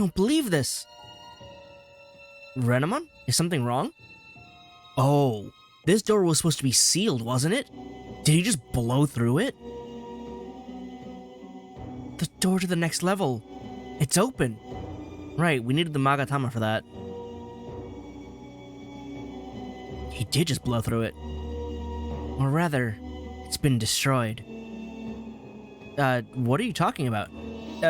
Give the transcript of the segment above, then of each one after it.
don't believe this. Renamon? Is something wrong? Oh, this door was supposed to be sealed, wasn't it? Did he just blow through it? The door to the next level. It's open. Right, we needed the Magatama for that. He did just blow through it. Or rather, it's been destroyed. What are you talking about?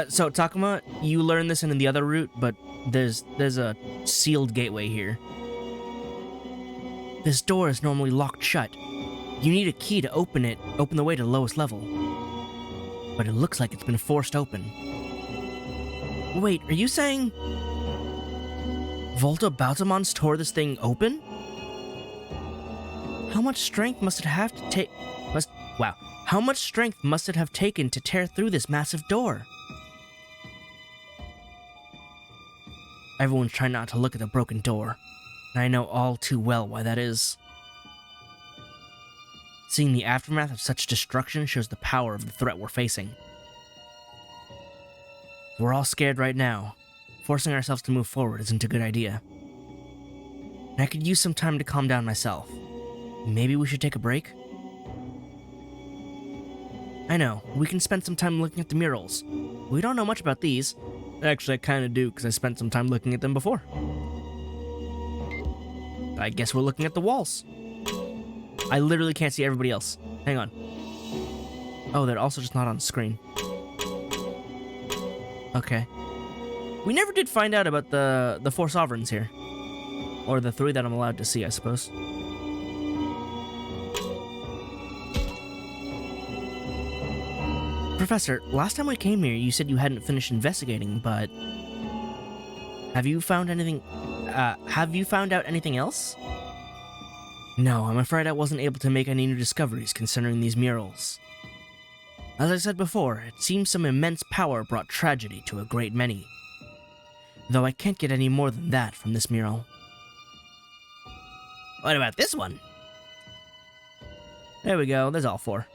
So, Takuma, you learned this in the other route, but there's a sealed gateway here. This door is normally locked shut. You need a key to open the way to the lowest level. But it looks like it's been forced open. Wait, are you saying Volta Bautamons tore this thing open? How much strength must it have to take? How much strength must it have taken to tear through this massive door? Everyone's trying not to look at the broken door, and I know all too well why that is. Seeing the aftermath of such destruction shows the power of the threat we're facing. We're all scared right now. Forcing ourselves to move forward isn't a good idea. And I could use some time to calm down myself. Maybe we should take a break? I know, we can spend some time looking at the murals. We don't know much about these. Actually, I kinda do, because I spent some time looking at them before. I guess we're looking at the walls. I literally can't see everybody else. Hang on. Oh, they're also just not on the screen. Okay. We never did find out about the 4 sovereigns here. Or the 3 that I'm allowed to see, I suppose. Professor, last time I came here, you said you hadn't finished investigating, but... Have you found anything... have you found out anything else? No, I'm afraid I wasn't able to make any new discoveries concerning these murals. As I said before, it seems some immense power brought tragedy to a great many. Though I can't get any more than that from this mural. What about this one? There we go, there's all 4.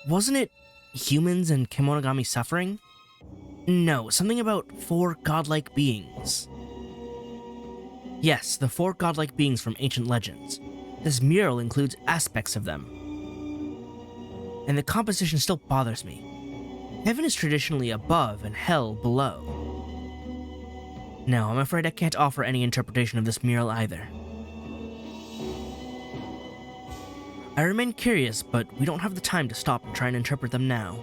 Wasn't it humans and Kemonogami suffering? No, something about 4 godlike beings. Yes, the 4 godlike beings from ancient legends. This mural includes aspects of them. And the composition still bothers me. Heaven is traditionally above and hell below. No, I'm afraid I can't offer any interpretation of this mural either. I remain curious, but we don't have the time to stop and try and interpret them now.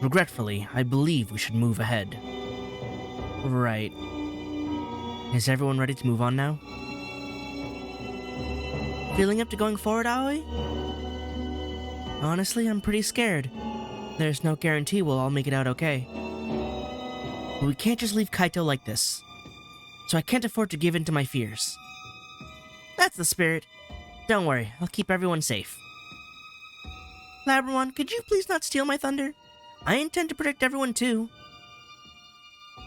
Regretfully, I believe we should move ahead. Right. Is everyone ready to move on now? Feeling up to going forward, Aoi? Honestly, I'm pretty scared. There's no guarantee we'll all make it out okay. But we can't just leave Kaito like this. So I can't afford to give in to my fears. That's the spirit. Don't worry, I'll keep everyone safe. Labramon, could you please not steal my thunder? I intend to protect everyone too.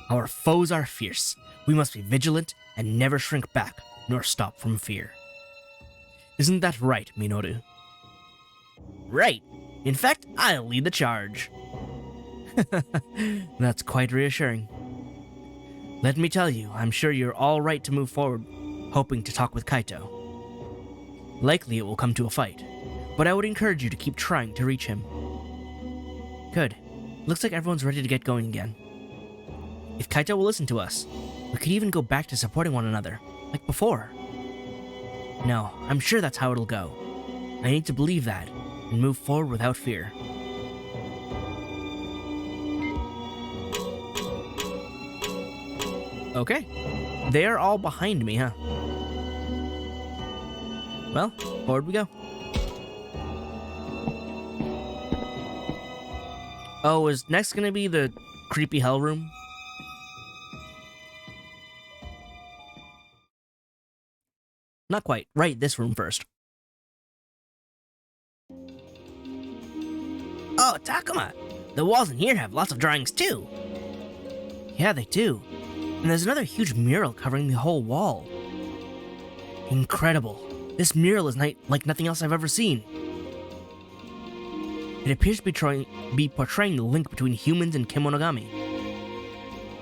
Our foes are fierce. We must be vigilant and never shrink back, nor stop from fear. Isn't that right, Minoru? Right. In fact, I'll lead the charge. That's quite reassuring. Let me tell you, I'm sure you're all right to move forward, hoping to talk with Kaito. Likely it will come to a fight, but I would encourage you to keep trying to reach him. Good. Looks like everyone's ready to get going again. If Kaito will listen to us, we could even go back to supporting one another, like before. No, I'm sure that's how it'll go. I need to believe that, and move forward without fear. Okay. They are all behind me, huh? Well, forward we go. Oh, is next gonna be the creepy hell room? Not quite. Right, this room first. Oh, Takuma! The walls in here have lots of drawings too. Yeah, they do. And there's another huge mural covering the whole wall. Incredible. This mural is like nothing else I've ever seen. It appears to be portraying the link between humans and Kemonogami.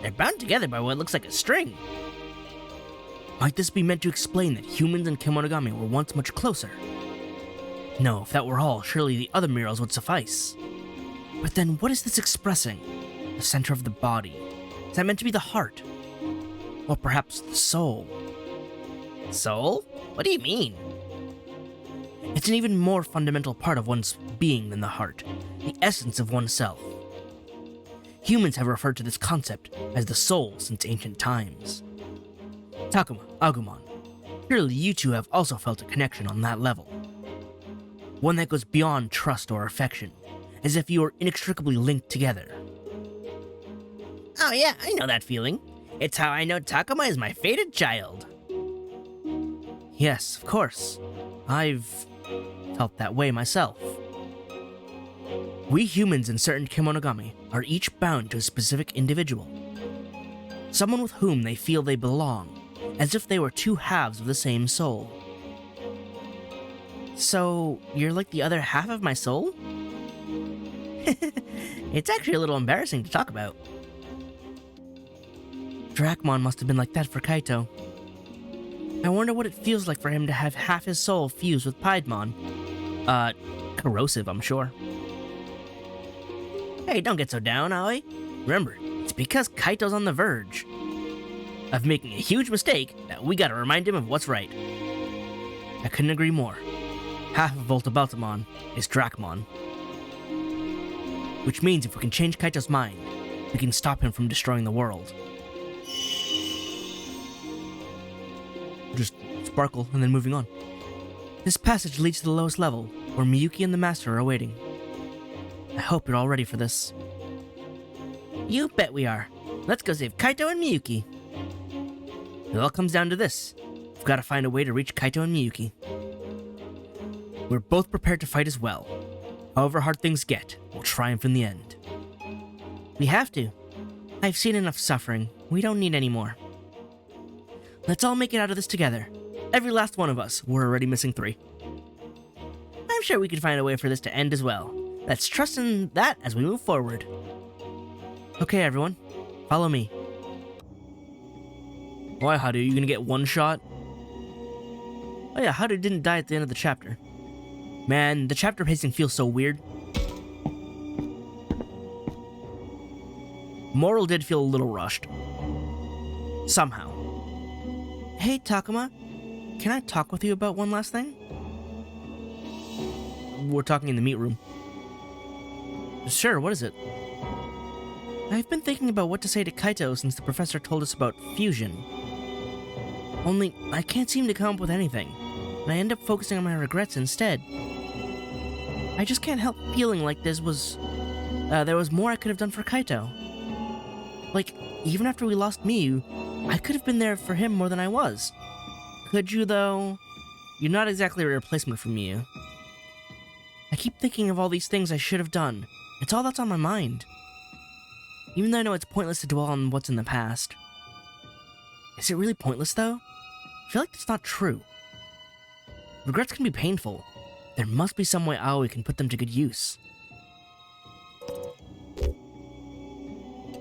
They're bound together by what looks like a string. Might this be meant to explain that humans and Kemonogami were once much closer? No, if that were all, surely the other murals would suffice. But then what is this expressing? The center of the body. Is that meant to be the heart? Or perhaps the soul? Soul? What do you mean? It's an even more fundamental part of one's being than the heart, the essence of oneself. Humans have referred to this concept as the soul since ancient times. Takuma, Agumon, surely you two have also felt a connection on that level. One that goes beyond trust or affection, as if you are inextricably linked together. Oh yeah, I know that feeling. It's how I know Takuma is my fated child. Yes, of course. I've felt that way myself. We humans and certain Kemonogami are each bound to a specific individual. Someone with whom they feel they belong, as if they were two halves of the same soul. So, you're like the other half of my soul? It's actually a little embarrassing to talk about. Dracmon must have been like that for Kaito. I wonder what it feels like for him to have half his soul fused with Piedmon. Corrosive, I'm sure. Hey, don't get so down, Aoi. Remember, it's because Kaito's on the verge of making a huge mistake that we gotta remind him of what's right. I couldn't agree more. Half of Volta Baltamon is Dracmon. Which means if we can change Kaito's mind, we can stop him from destroying the world. Just sparkle and then moving on. This passage leads to the lowest level, where Miyuki and the Master are waiting. I hope you're all ready for this. You bet we are. Let's go save Kaito and Miyuki. It all comes down to this. We've got to find a way to reach Kaito and Miyuki. We're both prepared to fight as well. However hard things get, we'll triumph in the end. We have to. I've seen enough suffering. We don't need any more. Let's all make it out of this together. Every last one of us. We're already missing 3. I'm sure we can find a way for this to end as well. Let's trust in that as we move forward. Okay, everyone. Follow me. Why, Haru? You gonna get one shot? Oh yeah, Haru didn't die at the end of the chapter. Man, the chapter pacing feels so weird. Moral did feel a little rushed. Somehow. Hey, Takuma. Can I talk with you about one last thing? We're talking in the meat room. Sure, what is it? I've been thinking about what to say to Kaito since the professor told us about fusion. Only, I can't seem to come up with anything, and I end up focusing on my regrets instead. I just can't help feeling like there was more I could have done for Kaito. Like, even after we lost Miyu, I could have been there for him more than I was. Could you, though? You're not exactly a replacement for Miyu. I keep thinking of all these things I should have done. It's all that's on my mind. Even though I know it's pointless to dwell on what's in the past. Is it really pointless, though? I feel like it's not true. Regrets can be painful. There must be some way Aoi can put them to good use.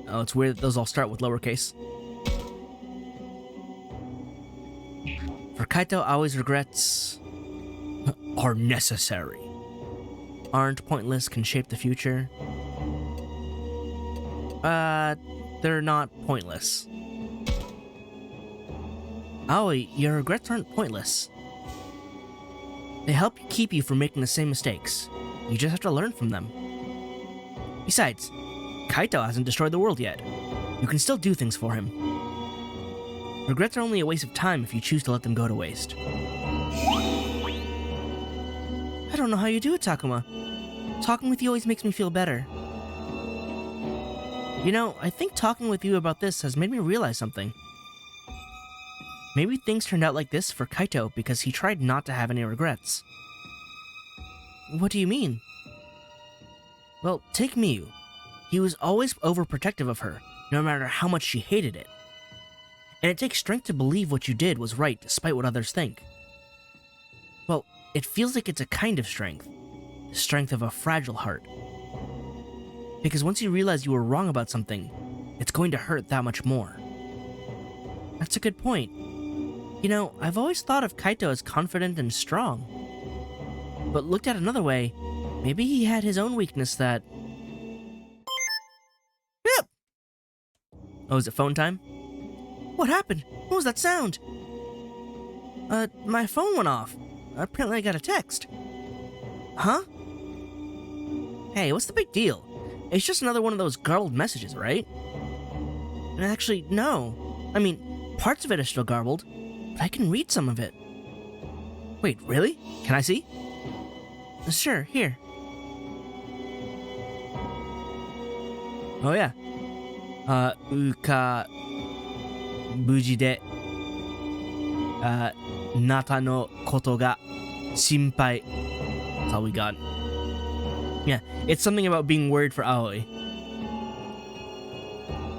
Oh, it's weird that those all start with lowercase. For Kaito, Aoi's regrets are necessary. Aren't pointless, can shape the future. They're not pointless. Aoi, your regrets aren't pointless. They help keep you from making the same mistakes. You just have to learn from them. Besides, Kaito hasn't destroyed the world yet. You can still do things for him. Regrets are only a waste of time if you choose to let them go to waste. I don't know how you do it, Takuma. Talking with you always makes me feel better. You know, I think talking with you about this has made me realize something. Maybe things turned out like this for Kaito because he tried not to have any regrets. What do you mean? Well, take Miyu. He was always overprotective of her, no matter how much she hated it. And it takes strength to believe what you did was right despite what others think. Well, it feels like it's a kind of strength. The strength of a fragile heart. Because once you realize you were wrong about something, it's going to hurt that much more. That's a good point. You know, I've always thought of Kaito as confident and strong. But looked at another way, maybe he had his own weakness that... Yep! Oh, is it phone time? What happened? What was that sound? My phone went off. Apparently I got a text. Huh? Hey, what's the big deal? It's just another one of those garbled messages, right? Actually, no. I mean, parts of it are still garbled, but I can read some of it. Wait, really? Can I see? Sure, here. Oh yeah. Uka... Buji de... Nata no koto ga shinpai. That's all we got. Yeah, it's something about being worried for Aoi.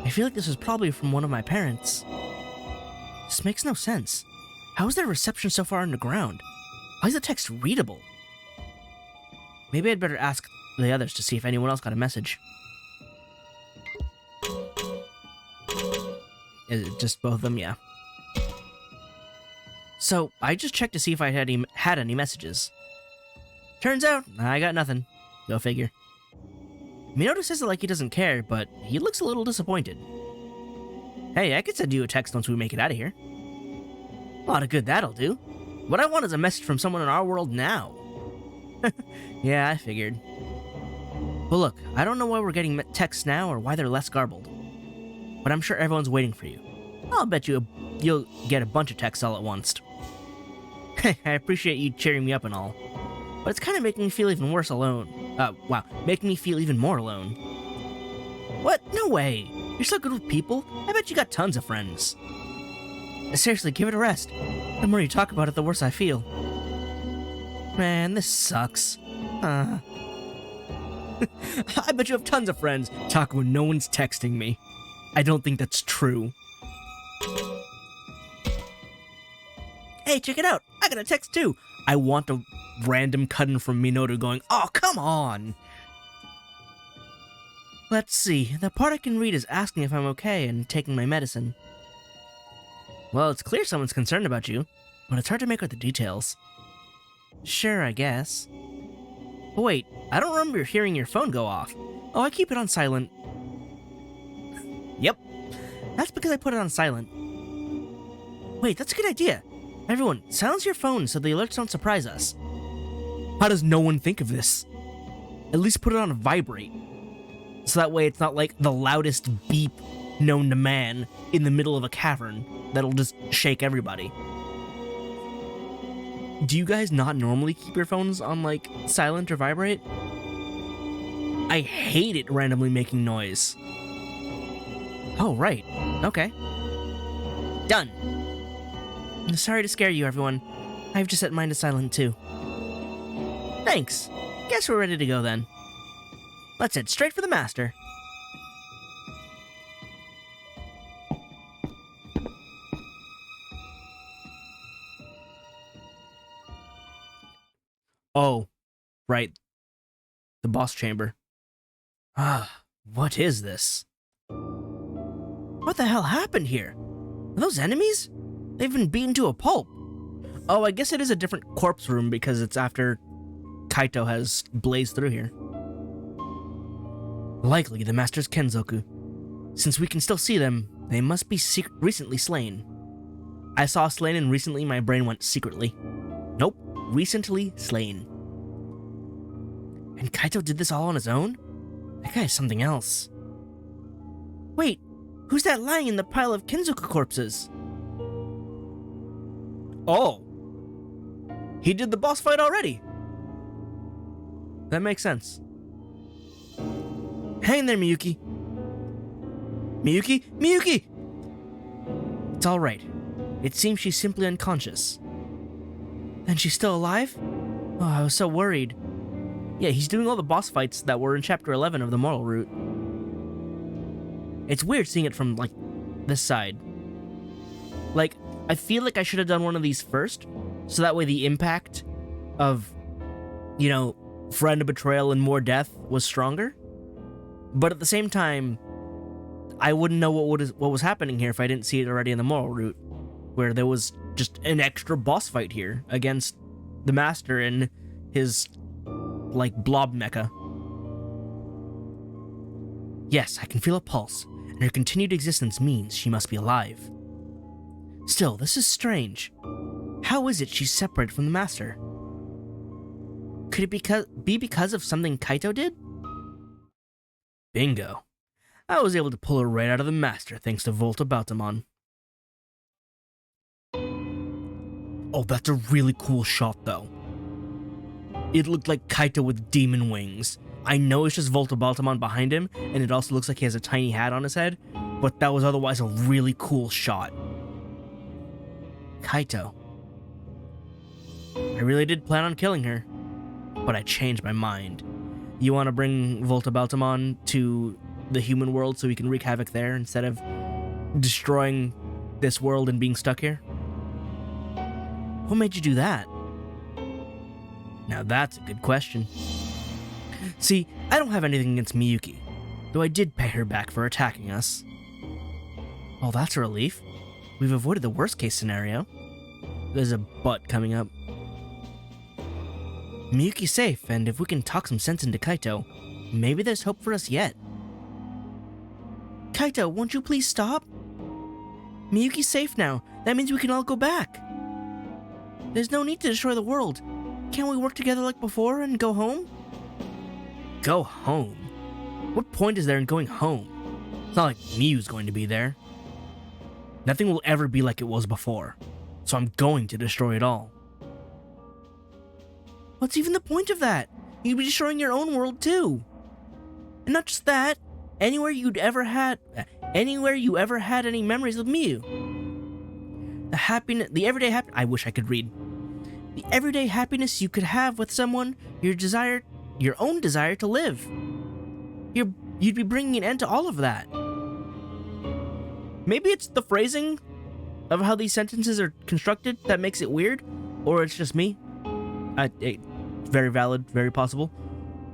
I feel like this was probably from one of my parents. This makes no sense. How is their reception so far underground? Why is the text readable? Maybe I'd better ask the others to see if anyone else got a message. Is it just both of them? Yeah. So, I just checked to see if I had any messages. Turns out, I got nothing. Go figure. Minato says it like he doesn't care, but he looks a little disappointed. Hey, I could send you a text once we make it out of here. A lot of good that'll do. What I want is a message from someone in our world now. Yeah, I figured. Well look, I don't know why we're getting texts now or why they're less garbled. But I'm sure everyone's waiting for you. I'll bet you'll get a bunch of texts all at once. I appreciate you cheering me up and all. But it's kind of making me feel even worse alone. Wow, making me feel even more alone. What? No way! You're so good with people. I bet you got tons of friends. Seriously, give it a rest. The more you talk about it, the worse I feel. Man, this sucks. I bet you have tons of friends. Talk when no one's texting me. I don't think that's true. Hey, check it out! I got a text too! I want a random cut-in from Minoru going, oh, come on! Let's see, the part I can read is asking if I'm okay and taking my medicine. Well, it's clear someone's concerned about you, but it's hard to make out the details. Sure, I guess. But wait, I don't remember hearing your phone go off. Oh, I keep it on silent. Yep, that's because I put it on silent. Wait, that's a good idea. Everyone, silence your phone so the alerts don't surprise us. How does no one think of this? At least put it on a vibrate. So that way it's not like the loudest beep known to man in the middle of a cavern that'll just shake everybody. Do you guys not normally keep your phones on, like, silent or vibrate? I hate it randomly making noise. Oh, right. Okay. Done. I'm sorry to scare you, everyone. I've just set mine to silent, too. Thanks. Guess we're ready to go, then. Let's head straight for the master. Oh, right. The boss chamber. What is this? What the hell happened here? Are those enemies? They've been beaten to a pulp. Oh, I guess it is a different corpse room because it's after Kaito has blazed through here. Likely the Master's Kenzoku. Since we can still see them, they must be recently slain. I saw slain and recently my brain went secretly. Nope, recently slain. And Kaito did this all on his own? That guy is something else. Wait, who's that lying in the pile of Kenzoku corpses? Oh. He did the boss fight already. That makes sense. Hang there, Miyuki. Miyuki? Miyuki! It's alright. It seems she's simply unconscious. Then she's still alive? Oh, I was so worried. Yeah, he's doing all the boss fights that were in Chapter 11 of the Moral Route. It's weird seeing it from, like, this side. Like, I feel like I should have done one of these first, so that way the impact of, you know, friend betrayal and more death was stronger. But at the same time, I wouldn't know what was happening here if I didn't see it already in the moral route, where there was just an extra boss fight here against the Master and his, like, blob mecha. Yes, I can feel a pulse, and her continued existence means she must be alive. Still, this is strange. How is it she's separated from the Master? Could it be because of something Kaito did? Bingo. I was able to pull her right out of the Master thanks to Volta-Baltamon. Oh, that's a really cool shot, though. It looked like Kaito with demon wings. I know it's just Volta-Baltamon behind him, and it also looks like he has a tiny hat on his head, but that was otherwise a really cool shot. Kaito. I really did plan on killing her, but I changed my mind. You want to bring Volta-Baltamon to the human world so we can wreak havoc there instead of destroying this world and being stuck here? What made you do that? Now that's a good question. See, I don't have anything against Miyuki, though I did pay her back for attacking us. Well, that's a relief. We've avoided the worst case scenario. There's a but coming up. Miyuki's safe, and if we can talk some sense into Kaito, maybe there's hope for us yet. Kaito, won't you please stop? Miyuki's safe now. That means we can all go back. There's no need to destroy the world. Can't we work together like before and go home? Go home? What point is there in going home? It's not like Mew's going to be there. Nothing will ever be like it was before, so I'm going to destroy it all. What's even the point of that? You'd be destroying your own world too. And not just that, anywhere you ever had any memories of Mew. The everyday happiness, I wish I could read. The everyday happiness you could have with someone, your own desire to live. You'd be bringing an end to all of that. Maybe it's the phrasing of how these sentences are constructed that makes it weird, or it's just me. Very valid, very possible.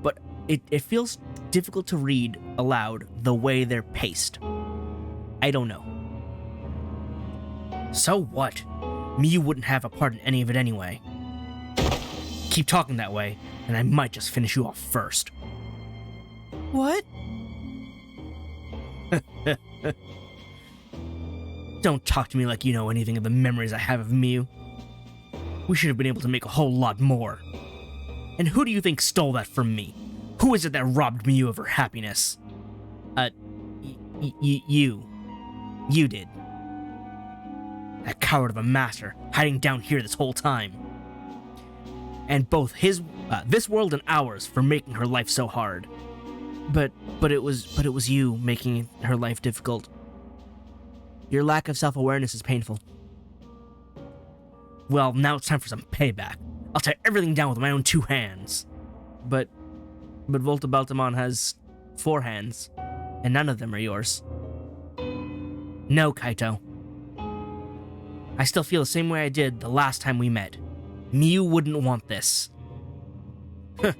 But it feels difficult to read aloud the way they're paced. I don't know. So what? Mew wouldn't have a part in any of it anyway. Keep talking that way, and I might just finish you off first. What? Don't talk to me like you know anything of the memories I have of Mew. We should have been able to make a whole lot more. And who do you think stole that from me? Who is it that robbed Mew of her happiness? You. You did. That coward of a master, hiding down here this whole time. And both this world and ours for making her life so hard. But it was you making her life difficult. Your lack of self-awareness is painful. Well, now it's time for some payback. I'll tear everything down with my own 2 hands. But Volta-Baltamon has 4 hands, and none of them are yours. No, Kaito. I still feel the same way I did the last time we met. Mew wouldn't want this. I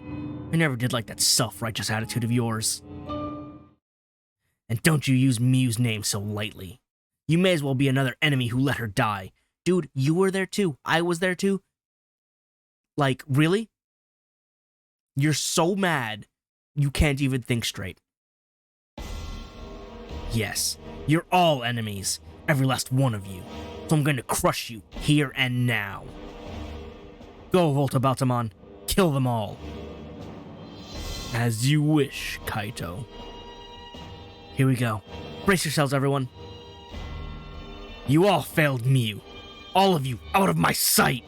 never did like that self-righteous attitude of yours. And don't you use Mew's name so lightly. You may as well be another enemy who let her die. Dude, you were there too. I was there too. Like, really? You're so mad, you can't even think straight. Yes, you're all enemies, every last one of you. So I'm going to crush you here and now. Go, Volta-Baltamon. Kill them all. As you wish, Kaito. Here we go. Brace yourselves, everyone. You all failed Mew. All of you, out of my sight!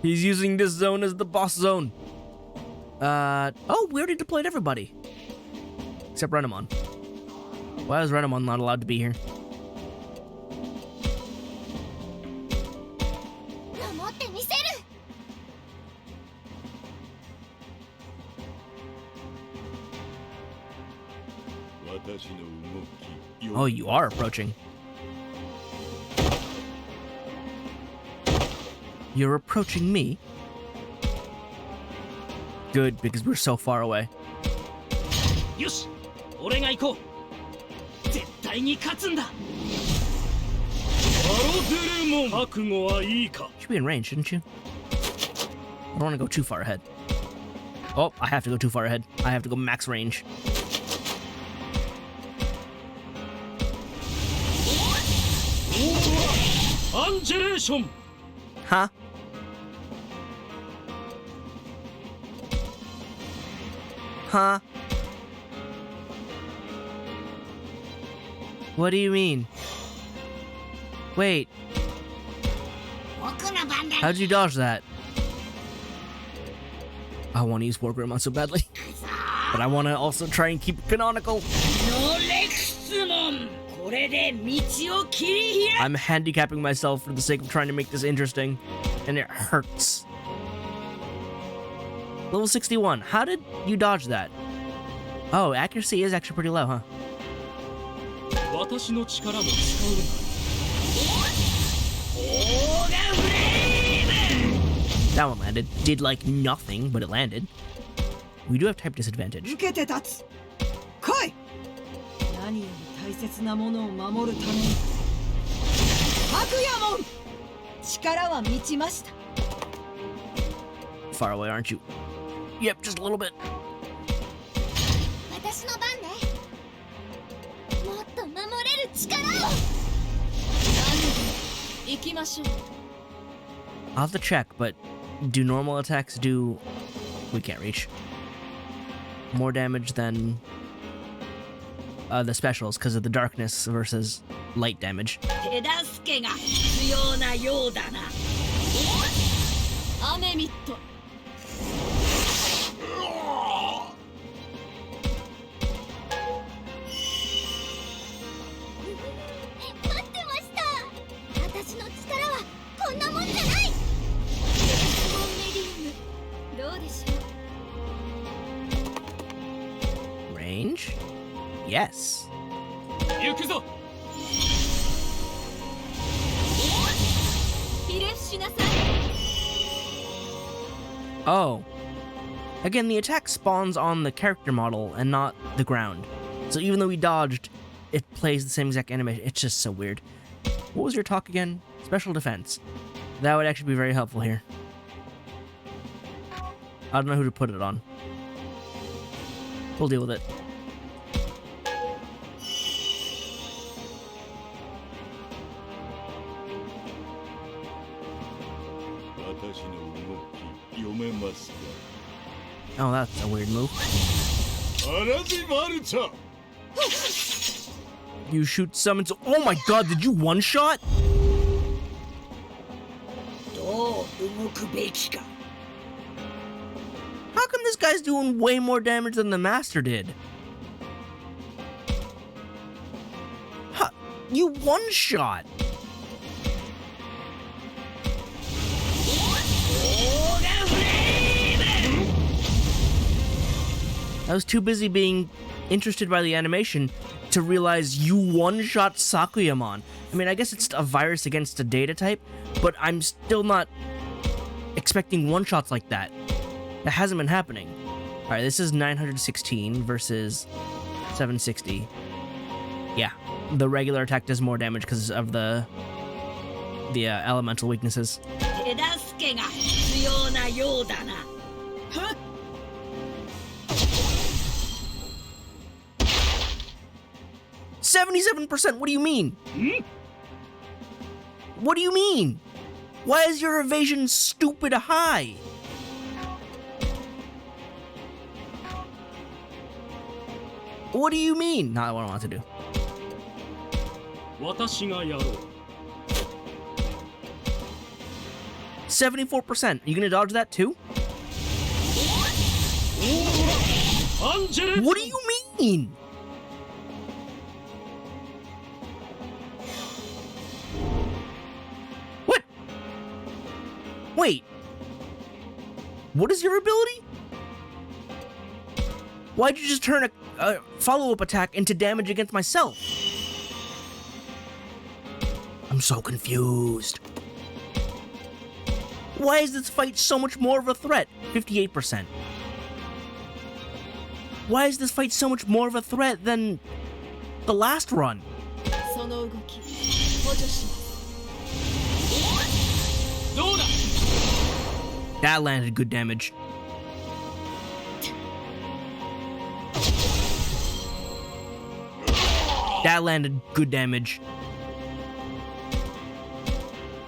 He's using this zone as the boss zone. Oh, we already deployed everybody. Except Renamon. Why is Renamon not allowed to be here? Oh, you are approaching. You're approaching me? Good, because we're so far away. よし、俺が行こう。絶対に勝つんだ。バロデルモン、覚悟はいいか。 Should be in range, shouldn't you? I don't want to go too far ahead. Oh, I have to go too far ahead. I have to go max range. Angelation. Huh? Huh? What do you mean? Wait. How'd you dodge that? I want to use War Greymon so badly. But I want to also try and keep it canonical. I'm handicapping myself for the sake of trying to make this interesting. And it hurts. Level 61. How did you dodge that? Oh, accuracy is actually pretty low, huh? That one landed. Did like nothing, but it landed. We do have type disadvantage. Far away, aren't you? Yep, just a little bit. I'll have to check, but do normal attacks do... We can't reach. More damage than the specials because of the darkness versus light damage. Range? Yes. Oh. Again, the attack spawns on the character model and not the ground. So even though we dodged, it plays the same exact animation. It's just so weird. What was your talk again? Special defense. That would actually be very helpful here. I don't know who to put it on. We'll deal with it. Oh, that's a weird move. You shoot summons. Oh my god, did you one-shot? How come this guy's doing way more damage than the master did? Huh, you one-shot. I was too busy being interested by the animation to realize you one-shot Sakuyamon. I mean, I guess it's a virus against a data type, but I'm still not expecting one-shots like that. That hasn't been happening. Alright, this is 916 versus 760. Yeah, the regular attack does more damage because of the elemental weaknesses. 77%? What do you mean? What do you mean? Why is your evasion stupid high? What do you mean? Not what I want to do. 74%. Are you gonna dodge that too? What do you mean? What? Wait. What is your ability? Why'd you just turn a follow-up attack into damage against myself? I'm so confused. Why is this fight so much more of a threat? 58%. Why is this fight so much more of a threat than the last run? その動き補助します。どうだ That landed good damage. That landed good damage.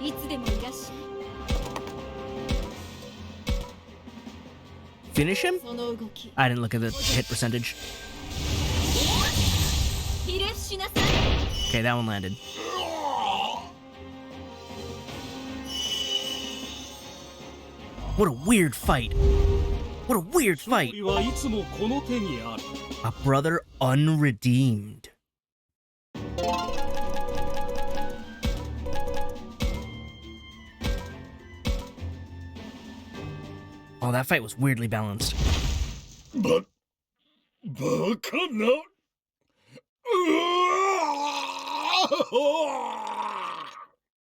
いつでもいらっしゃ Finish him? い。その動き I didn't look at the hit percentage. ひれ伏しなさい。 Okay, that one landed. What a weird fight. What a weird fight. はいつもこの手にある A brother unredeemed. Oh, that fight was weirdly balanced. バカな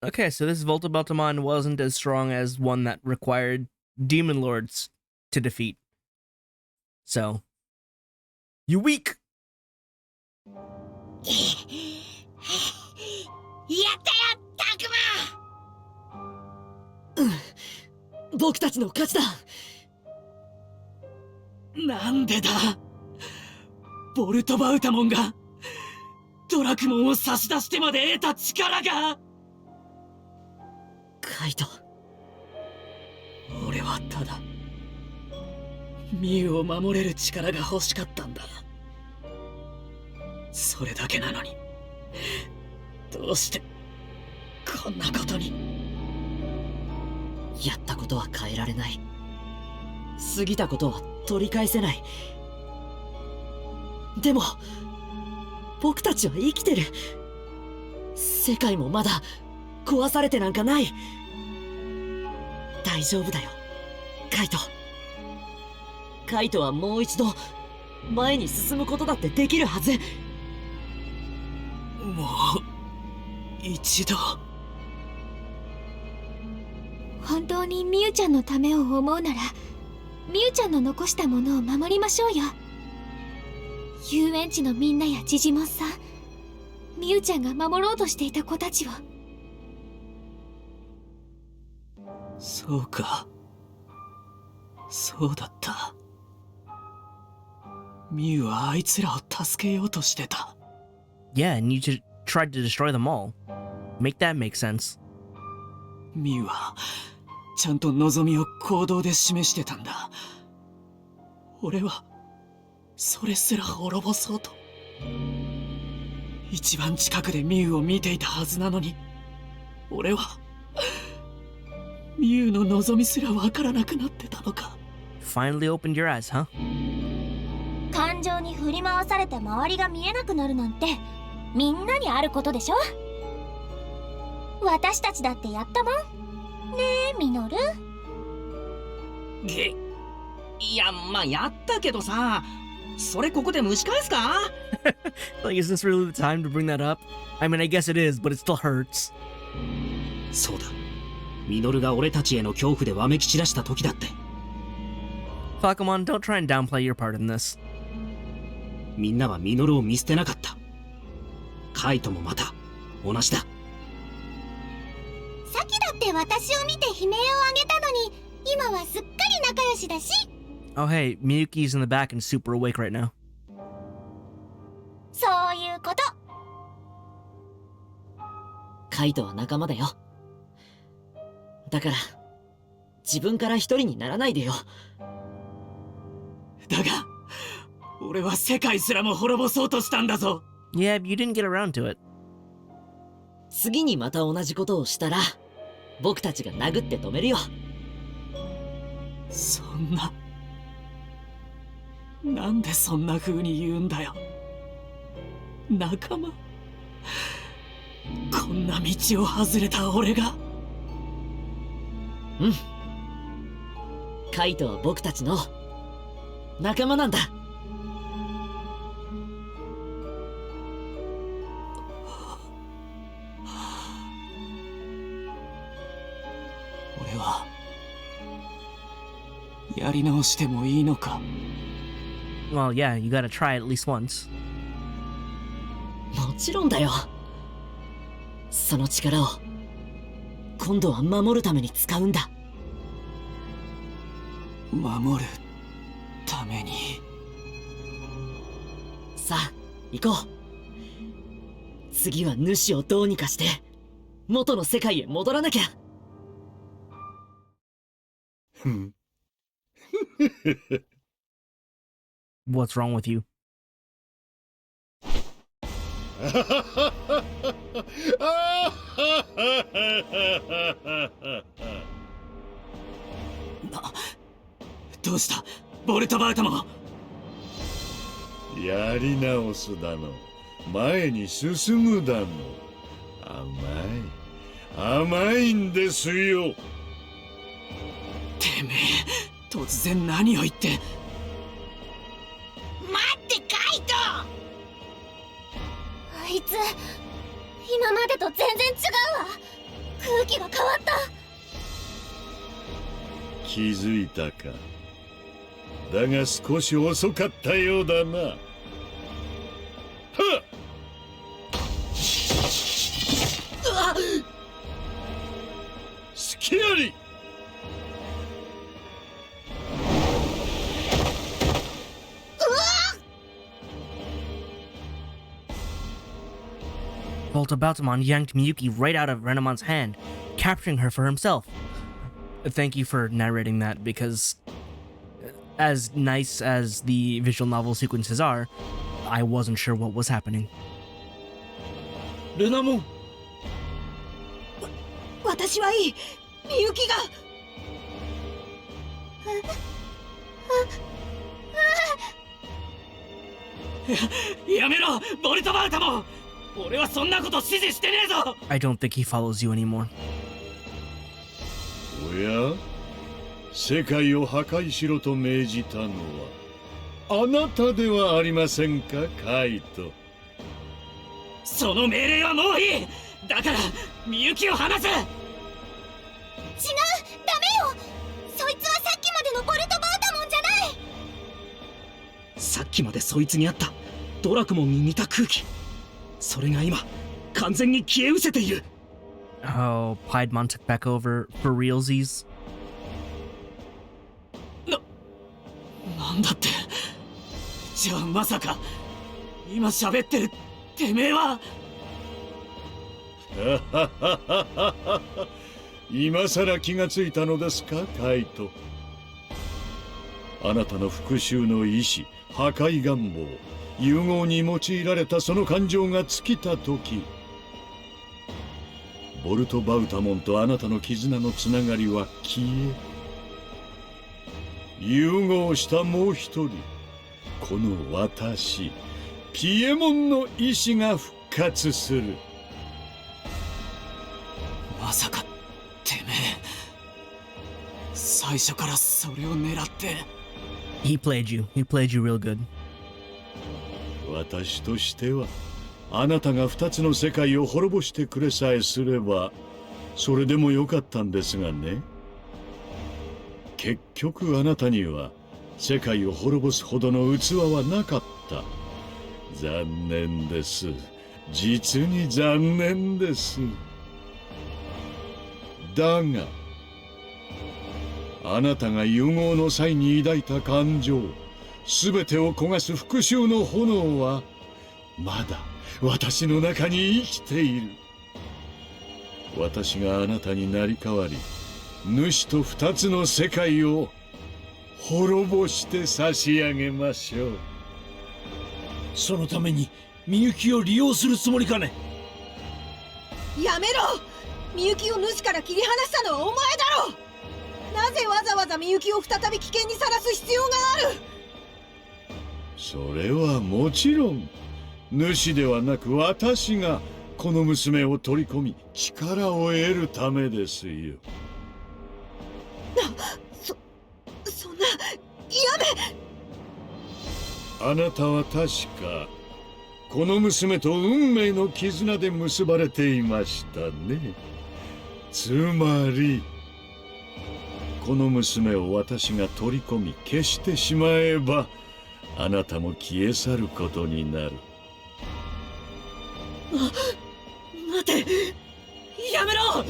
Okay, so this Volta-Beltamon wasn't as strong as one that required Demon Lords to defeat. So, you weak! やったよ、タクマ。僕たちの勝ちだ。なんでだボルトバウタモンがドラクモンを差し出してまで得た力がカイト、俺はただミュウを守れる力が欲しかったんだ。それだけなのにどうしてこんなことに。やったことは変えられない。過ぎたことは取り返せない。でも僕たちは生きてる。世界もまだ壊されてなんかない。大丈夫だよ、カイト。カイトはもう一度前に進むことだってできるはず。もう一度。本当にミュウちゃんのためを思うなら、ミュウちゃんの残したものを守りましょうよ。遊園地のみんなやジジモンさん、ミュウちゃんが守ろうとしていた子たちを。そうか、そうだった。ミュウはあいつらを助けようとしてた。Yeah, and you tried to destroy them all. Make that make sense. ミュウはちゃんと望みを行動で示してたんだ。俺はそれすら滅ぼそうと。一番近くでミュウを見ていたはずなのに、俺はミュウの望みすらわからなくなってたのか。 Finally opened your eyes, huh? 感情に振り回されて周りが見えなくなるなんて、みんなにあることでしょ。私たちだってやったもんねえ、ミノル。いや、まあやったけどさ、それここで蒸し返すか Like, is this really the time to bring that up? I mean, I guess it is, but it still hurts. そうだ、ミノルが俺たちへの恐怖でわめき散らした時だって。 Falcomon, don't try and downplay your part in this. みんなはミノルを見捨てなかった。カイトもまた同じだ。さっきだって私を見て悲鳴をあげたのに、今はすっかり仲良しだし。 Oh, hey, Miyuki's in the back and super awake right now. そういうこと。カイトは仲間だよ。だから自分から一人にならないでよ。だが俺は世界すらも滅ぼそうとしたんだぞ。 Yeah, but you didn't get around to it. 次にまた同じことをしたら、僕たちが殴って止めるよ。そんな、なんでそんな風に言うんだよ。仲間、こんな道を外れた俺が。うん。カイトは僕たちの仲間なんだ。俺はやり直してもいいのか。 Well, yeah, you gotta try at least once. もちろんだよ。その力を今度は守るために使うんだ。守るために。さあ行こう。次は主をどうにかして元の世界へ戻らなきゃ。What's wrong with you? どうしたボルトバウトも。やり直すだの、前に進むだの、甘いんですよ。てめえ突然何を言って。待ってカイト。あいつ今までと全然違うわ。空気が変わった。気づいたか。だが少し遅かったようだな。はっ、隙あり。Volta Baltamon yanked Miyuki right out of Renamon's hand, capturing her for himself. Thank you for narrating that, because as nice as the visual novel sequences are, I wasn't sure what was happening. ルナモン。私はいい。みゆきが。やめろボルトバウトも。俺はそんなこと指示してねえぞ。 I don't think he follows you anymore. おや、世界を破壊しろと命じたのはあなたではありませんか、カイト。その命令はもういい。だからみゆきを離せ。違う、ダメよ。そいつはさっきまでのボルトバウタモンじゃない。さっきまでそいつにあったドラクモンに似た空気、それが今完全に消え失せている。 Oh, Piedmon took back over for realsies. なんだって。じゃあまさか今喋ってるてめえは。今さら気がついたのですか、カイト。あなたの復讐の意志、破壊願望、融合に用いられたその感情が尽きた時、ボルト・バウタモンとあなたの絆のつながりは消え、融合したもう一人、この私、ピエモンの意志が復活する。まさかてめえ最初からそれを狙って。 He played you real good. 私としてはあなたが二つの世界を滅ぼしてくれさえすればそれでもよかったんですがね。結局あなたには世界を滅ぼすほどの器はなかった。残念です。実に残念です。だがあなたが融合の際に抱いた感情、すべてを焦がす復讐の炎はまだ私の中に生きている。私があなたになり代わり、主と二つの世界を滅ぼして差し上げましょう。そのためにみゆきを利用するつもりかね。やめろ。みゆきを主から切り離したのはお前だろ。なぜわざわざみゆきを再び危険にさらす必要がある。それはもちろん主ではなく私がこの娘を取り込み力を得るためですよ。そんな、やめ。あなたは確かこの娘と運命の絆で結ばれていましたね。つまりこの娘を私が取り込み消してしまえば、あなたも消え去ることになる。待て、やめろ。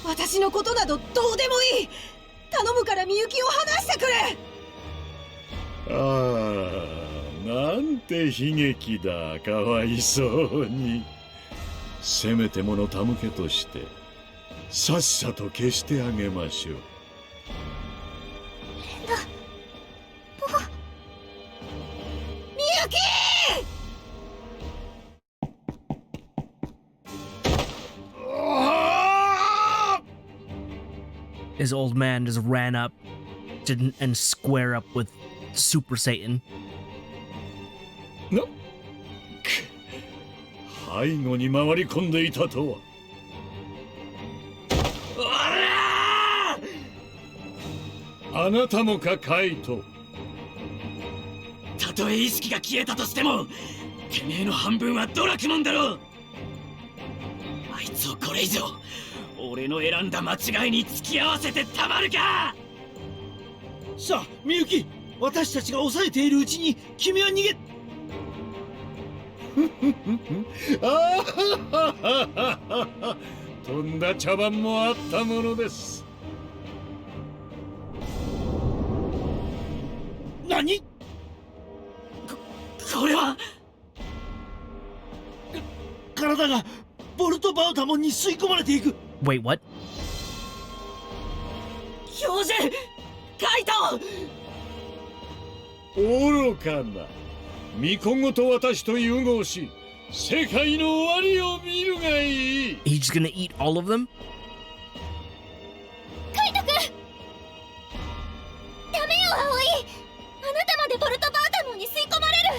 私のことなどどうでもいい。頼むからみゆきを離してくれ。ああ、なんて悲劇だ。かわいそうに。せめてもの手向けとしてさっさと消してあげましょう。みゆきHis old man just ran up and square up with Super Satan. 背後に回り込んでいたとは。あなたもか、カイト。たとえ意識が消えたとしても、てめえの半分はドラクモンだろ。あいつをこれ以上俺の選んだ間違いに付き合わせてたまるか。さあみゆき、私たちが抑えているうちに君は逃げ。とんだ茶番もあったものです。何？これは体がボルトバウタモンに吸い込まれていく。 Wait, what? 教授、カイト。愚かな。巫女ごと私と融合し、世界の終わりを見るがいい。 He's just gonna eat all of them? カイトくん、ダメよ葵。あなたまでボルトバウタモンに吸い込まれる。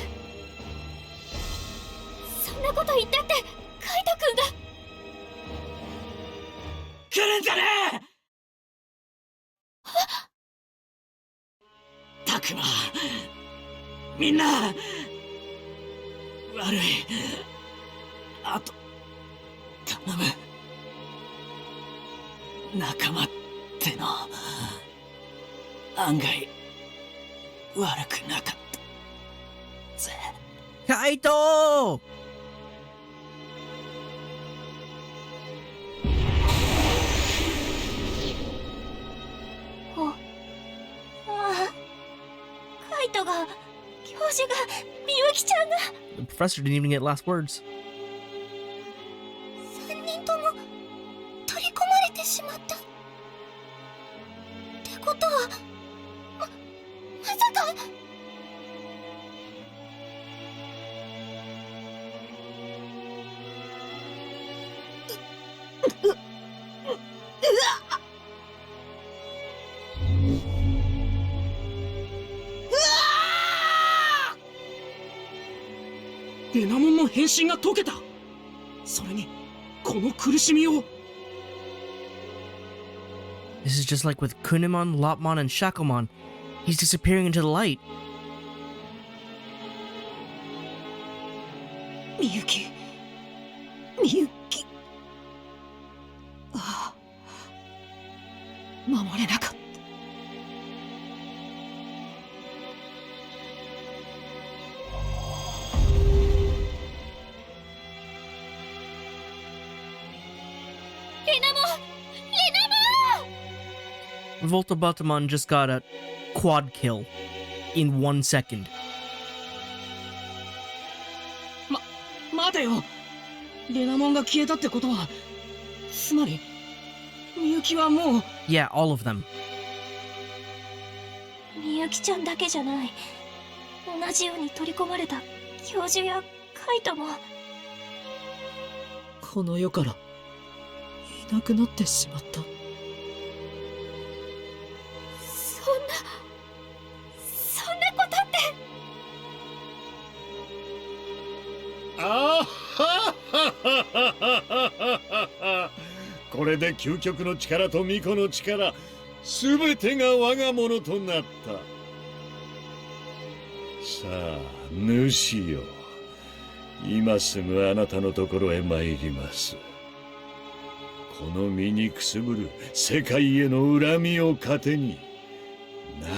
そんなこと言ったってカイトくんが。来るんじゃねえ。たくま、みんな悪い。あと頼む。仲間っての案外悪くなかったぜ。 Kaito! カイトが、教授が、みゆきちゃんが。 The professor didn't even get last words. 3人とも取り込まれてしまった。ってことは、まさか。レナモンの変身が解けた。それにこの苦しみを。 This is just like with Kunemon, Lopmon, and Shakomon. He's disappearing into the light. みゆき、みゆき。ああ、守れなかった。Voltobatamon just got a quad kill in 1 second. 待てよ。レナモンが消えたってことは、つまりみゆきはもう。 Yeah, all of them. みゆきちゃんだけじゃない。同じように取り込まれた教授やカイトも。この世からいなくなってしまった。そんなことって。あはは。これで究極の力と巫女の力、すべてが我がものとなった。さあ、主よ、今すぐあなたのところへ参ります。この身にくすぶる世界への恨みを糧に、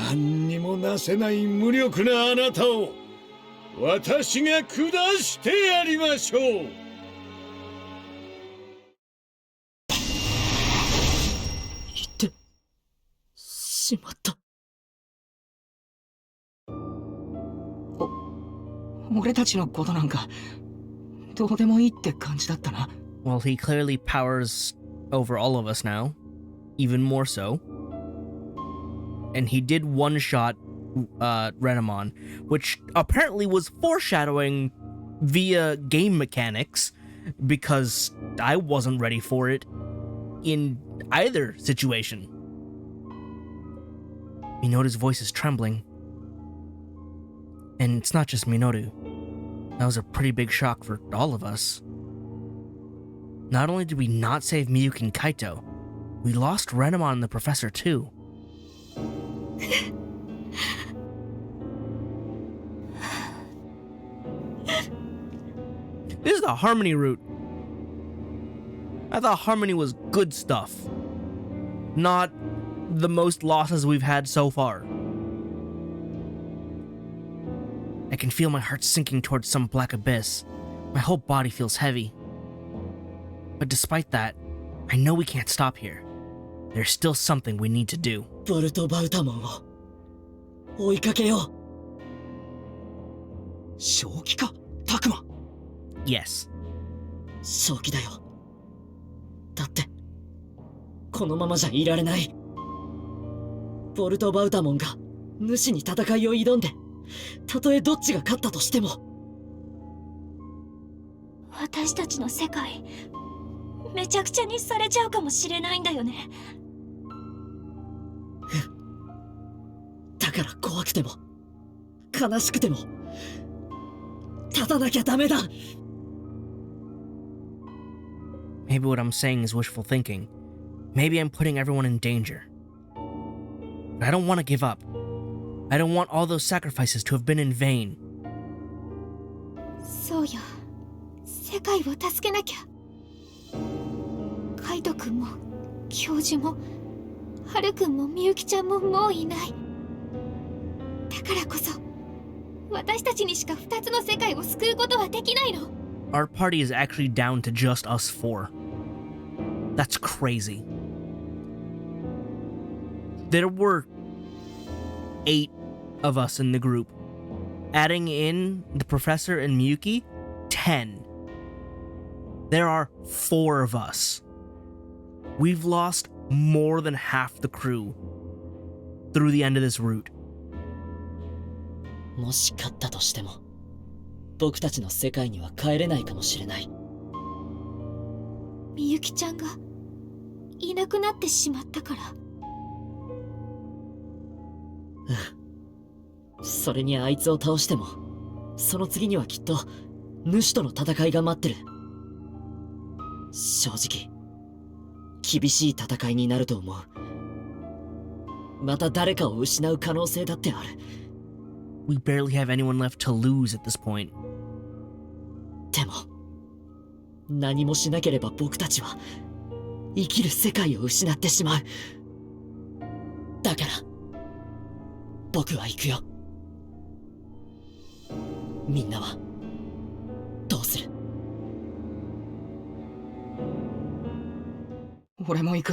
何にもなせない無力なあなたを私が下してやりましょう。言ってしまった。俺たちのことなんかどうでもいいって感じだったな。Well, he clearly powers over all of us now, even more so. And he did one-shot Renamon, which apparently was foreshadowing via game mechanics, because I wasn't ready for it in either situation. Minoru's voice is trembling. And it's not just Minoru. That was a pretty big shock for all of us. Not only did we not save Miyuki and Kaito, we lost Renamon and the professor too. This is the Harmony route. I thought Harmony was good stuff. Not the most losses we've had so far. I can feel my heart sinking towards some black abyss. My whole body feels heavy. But despite that, I know we can't stop here. There's still something we need to do. ボルトバウタモンを追いかけよう。正気か、タクマ。Yes. 正気だよ。だってこのままじゃいられない。ボルトバウタモンが主に戦いを挑んで、たとえどっちが勝ったとしても、私たちの世界めちゃくちゃにされちゃうかもしれないんだよね。だから怖くても悲しくても立たなきゃダメだ。 Maybe what I'm saying is wishful thinking. Maybe I'm putting everyone in danger. But I don't want to give up. I don't want all those sacrifices to have been in vain. そうよ。世界を助けなきゃ。カイトくんも教授もハルくんもみゆきちゃんももういない。だからこそ私たちにしか2つの世界を救うことはできないの。 Our party is actually down to just us four. That's crazy. There were 8 of us in the group. Adding in the professor and Miyuki, 10. There are 4 of us. We've lost more than half the crew through the end of this route. もし勝ったとしても僕たちの世界には帰れないかもしれない。みゆきちゃんがいなくなってしまったから。それにあいつを倒してもその次にはきっと主との戦いが待ってる。正直厳しい戦いになると思う。また誰かを失う可能性だってある。We barely have anyone left to lose at this point. でも何もしなければ僕たちは生きる世界を失ってしまう。だから僕は行くよ。みんなはどうする？俺も行く。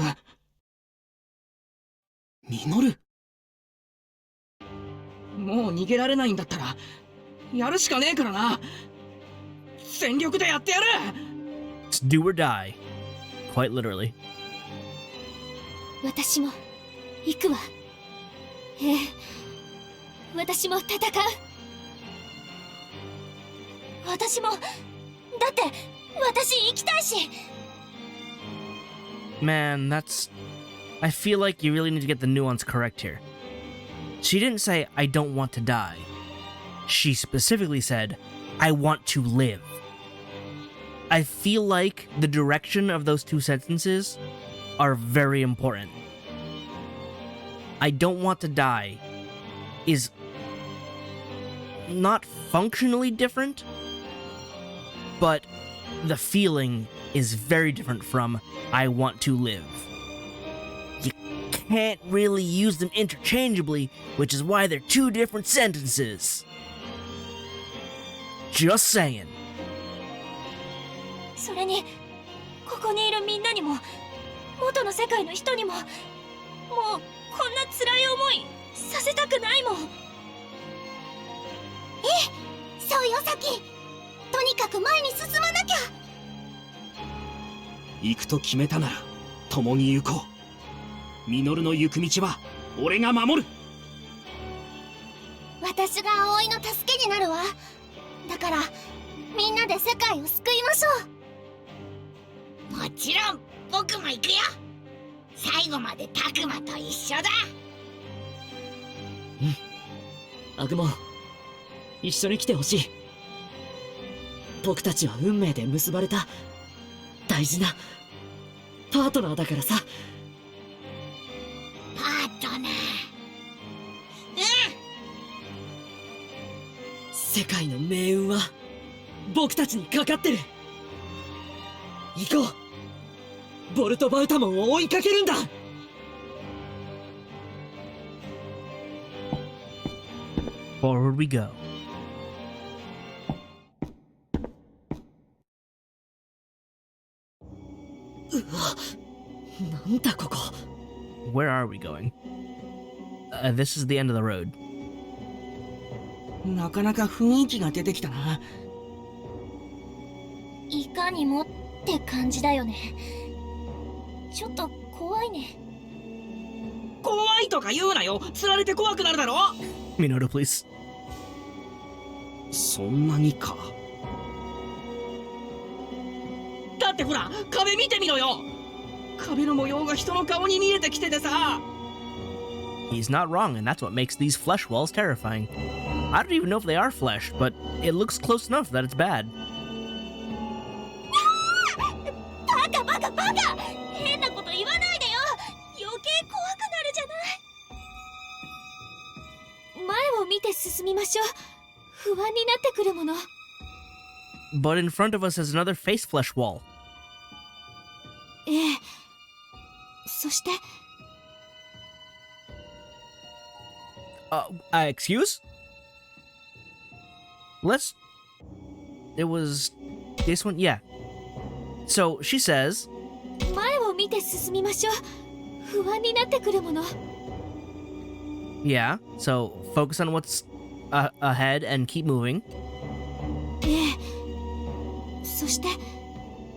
ミノル、もう逃げられないんだったらやるしかねえからな。全力でやってやる。 It's do or die. Quite literally. 私も行くわ。ええ、私も戦う。私もだって私生きたいし。 Man, that's... I feel like you really need to get the nuance correct here. She didn't say, I don't want to die. She specifically said, I want to live. I feel like the direction of those two sentences are very important. I don't want to die is not functionally different, but the feeling is very different from I want to live. You can't really use them interchangeably, which is why they're two different sentences. Just saying. それにここにいるみんなにも元の世界の人にももうこんな辛い思いさせたくないもん。そうよサキ。とにかく前に進まなきゃ。行くと決めたなら共に行こう。ミノルの行く道は俺が守る。私が葵の助けになるわ。だからみんなで世界を救いましょう。もちろん僕も行くよ。最後までタクマと一緒だ。アグモン、一緒に来てほしい。僕たちは運命で結ばれた大事なパートナーだからさ。パートナー。世界の命運は僕たちにかかってる。行こう。ボルトバウタモンを追いかけるんだ。Forward we go. なんだここ。Where are we going? This is the end of the road. なかなか雰囲気が出てきたな。いかにもって感じだよね。ちょっと怖いね。怖いとか言うなよ。釣られて怖くなるだろ。Minoru, please. そんなにか。だってほら壁見てみろよ。壁の模様が人の顔に見えてきててさ。 He's not wrong, and that's what makes these flesh walls terrifying. I don't even know if they are flesh, but it looks close enough that it's bad. バカバカバカ。変なこと言わないでよ。余計怖くなるじゃない。前を見て進みましょう。不安になってくるもの。 But in front of us is another face flesh wall. ええ。そして。Excuse? It was this one? Yeah. So she says, 前を見て進みましょう。不安になってくるもの。 yeah, so focus on what's ahead and keep moving. ええ。そして。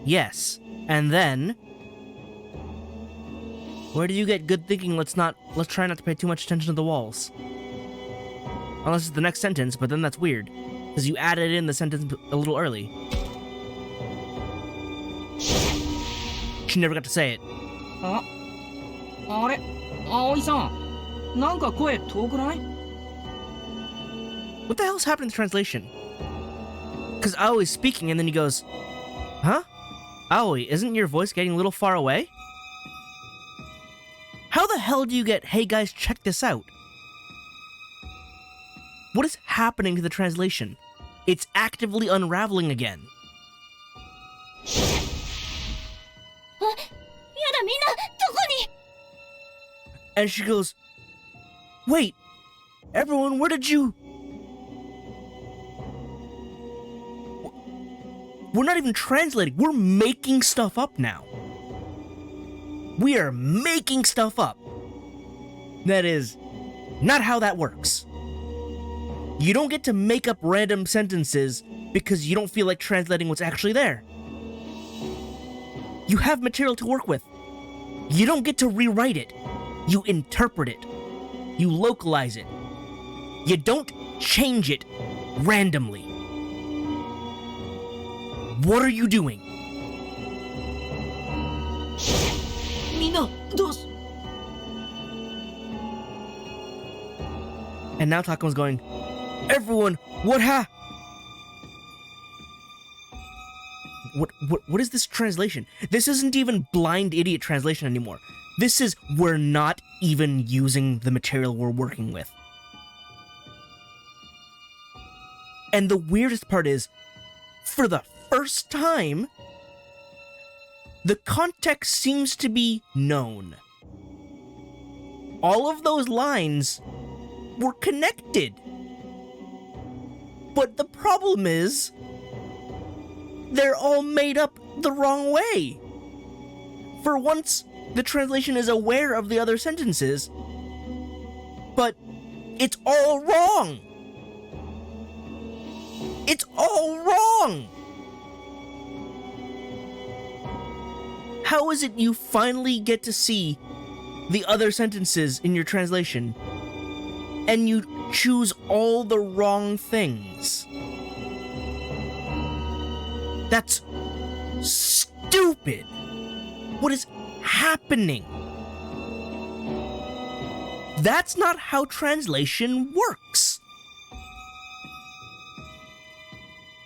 Yes. And then, where do you get good thinking? Let's try not to pay too much attention to the walls. Unless it's the next sentence, but then that's weird. Because you added in the sentence a little early. She never got to say it. あれ葵さん、なんか声遠くない？ What the hell's happening to translation? Because Aoi's speaking and then he goes, huh? Aoi, isn't your voice getting a little far away? How the hell do you get, hey guys, check this out? What is happening to the translation? It's actively unraveling again. やだみんなどこに？ And she goes, wait, everyone, where did you... We're not even translating, we're making stuff up now. We are making stuff up. That is not how that works. You don't get to make up random sentences because you don't feel like translating what's actually there. You have material to work with. You don't get to rewrite it. You interpret it. You localize it. You don't change it randomly. What are you doing? みんなどうし。 And now Takuma's going, everyone, what is this translation? This isn't even blind idiot translation anymore. This is, we're not even using the material we're working with. And the weirdest part is, for the first time, the context seems to be known. All of those lines were connected. But the problem is, they're all made up the wrong way. For once, the translation is aware of the other sentences, but it's all wrong. It's all wrong. How is it you finally get to see the other sentences in your translation, and you choose all the wrong things? That's stupid. What is happening? That's not how translation works.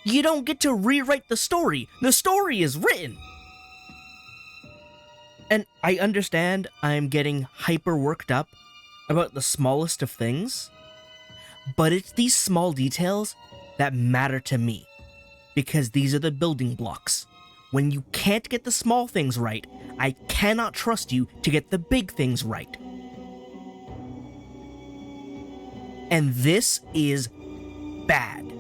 You don't get to rewrite the story. The story is written. And I understand I'm getting hyper worked up about the smallest of things, but it's these small details that matter to me, because these are the building blocks. When you can't get the small things right, I cannot trust you to get the big things right. And this is bad.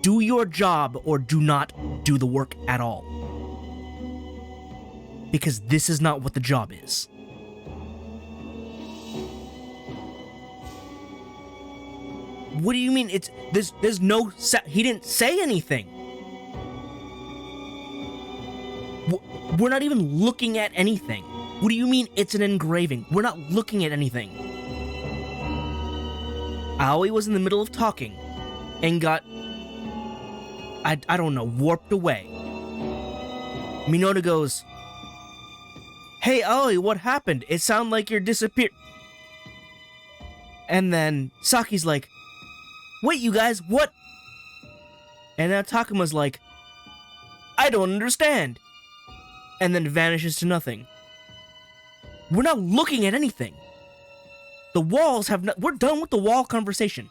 Do your job or do not do the work at all. Because this is not what the job is. What do you mean it's there's no he didn't say anything. We're not even looking at anything. What do you mean it's an engraving? We're not looking at anything. Aoi was in the middle of talking and got I don't know, warped away. Minato goes, "Hey, Aoi, what happened? It sounded like you're disappeared." And then Saki's like, "Wait, you guys, what?" And now Takuma's like, "I don't understand." And then vanishes to nothing. We're not looking at anything. The walls have we're done with the wall conversation.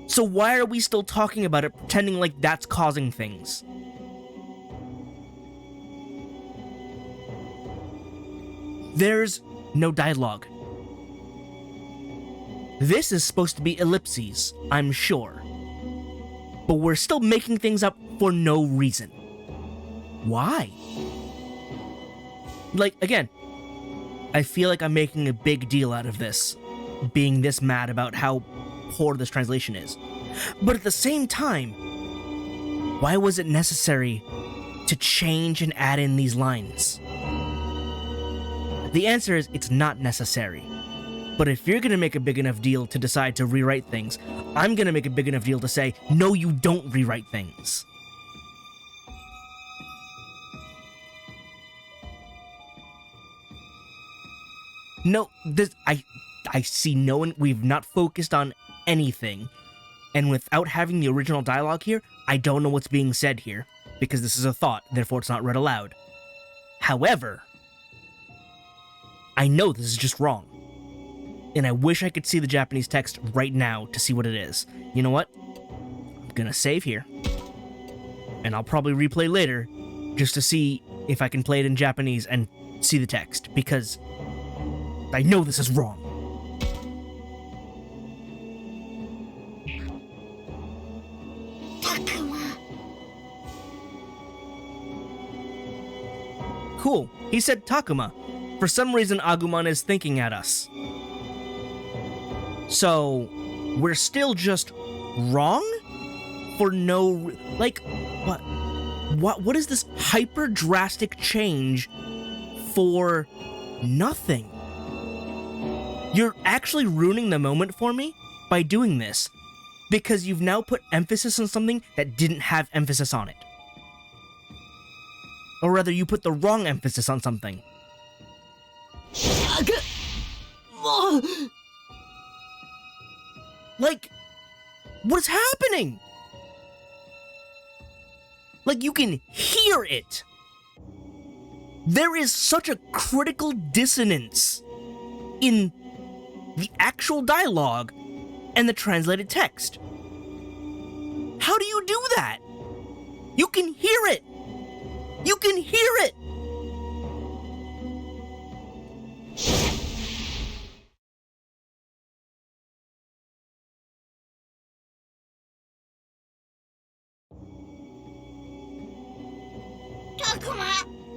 So why are we still talking about it, pretending like that's causing things? There's no dialogue. This is supposed to be ellipses, I'm sure. But we're still making things up for no reason. Why? Like, again, I feel like I'm making a big deal out of this, being this mad about how poor this translation is. But at the same time, why was it necessary to change and add in these lines? The answer is it's not necessary. But if you're gonna make a big enough deal to decide to rewrite things, I'm gonna make a big enough deal to say, no, you don't rewrite things. No, I see no one, we've not focused on anything. And without having the original dialogue here, I don't know what's being said here, because this is a thought, therefore it's not read aloud. However, I know this is just wrong. And I wish I could see the Japanese text right now to see what it is. You know what? I'm gonna save here. And I'll probably replay later, just to see if I can play it in Japanese and see the text, because I know this is wrong. Takuma. Cool. He said Takuma. For some reason, Agumon is thinking at us. So, we're still just wrong? For no... Like, what is this hyper drastic change for nothing? You're actually ruining the moment for me by doing this, because you've now put emphasis on something that didn't have emphasis on it. Or rather, you put the wrong emphasis on something. Like, what is happening? Like, you can hear it. There is such a critical dissonance in the actual dialogue and the translated text. How do you do that? You can hear it! You can hear it!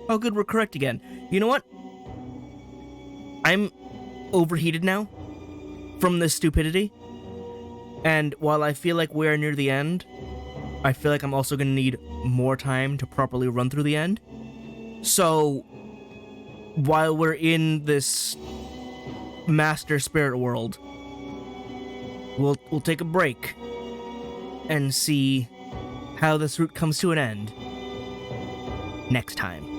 Oh, good, we're correct again. You know what? I'm overheated now from this stupidity. And while I feel like we're near the end, I feel like I'm also going to need more time to properly run through the end. So, while we're in this master spirit world, we'll take a break and see how this route comes to an end next time.